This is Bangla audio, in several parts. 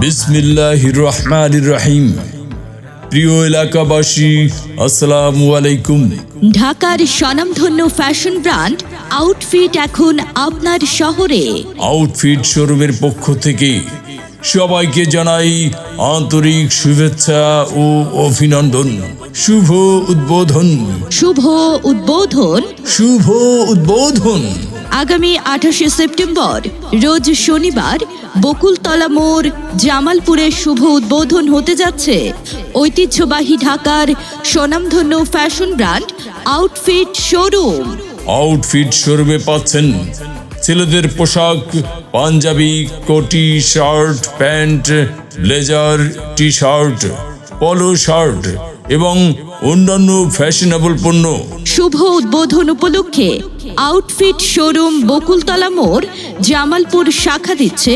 বিসমিল্লাহির রহমানির রহিম। প্রিয় এলাকাবাসী, আসসালামু আলাইকুম। ঢাকার স্বনামধন্য ফ্যাশন ব্র্যান্ড আউটফিট এখন আপনার শহরে। আউটফিট শোরুমের পক্ষ থেকে সবাইকে জানাই আন্তরিক শুভেচ্ছা ও অভিনন্দন। শুভ উদ্বোধন। শুভ উদ্বোধন। শুভ উদ্বোধন। আগামী 28 সেপ্টেম্বর রোজ শনিবার বকুলতলা মোড় জামালপুরে শুভ উদ্বোধন হতে যাচ্ছে ঐতিহ্যবাহী ঢাকার স্বনামধন্য fashion brand outfit showroom. Outfit শোরুমে পাচ্ছেন ছেলেদের পোশাক, পাঞ্জাবি, কোটি, shirt, pant, blazer, T shirt, পলো শার্ট এবং অন্যান্য ফ্যাশনেবল পণ্য। শুভ উদ্বোধন উপলক্ষে আউটফিট শোরুম বকুলতলা মোড় জামালপুর শাখা দিচ্ছে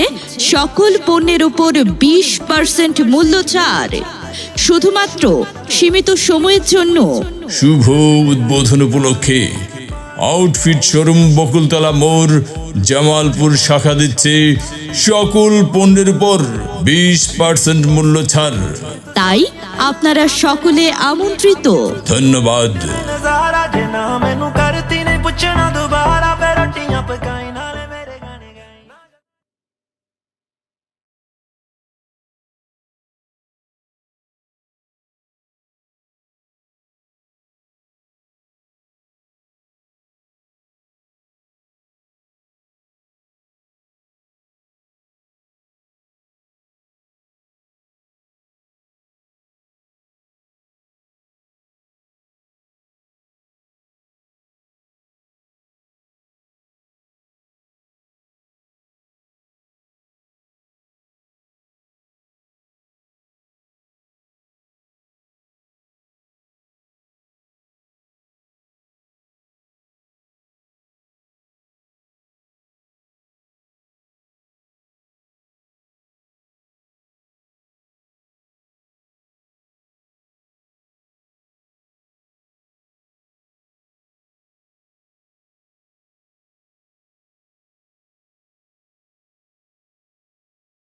সকল পণ্যের উপর 20% মূল্য ছাড়, শুধুমাত্র সীমিত সময়ের জন্য। শুভ উদ্বোধন উপলক্ষে আউটফিট শোরুম বকুলতলা মোড় জামালপুর শাখা দিচ্ছে সকল পণ্যের উপর 20% মূল্য ছাড়। তাই আপনারা সকলে আমন্ত্রিত। ধন্যবাদ।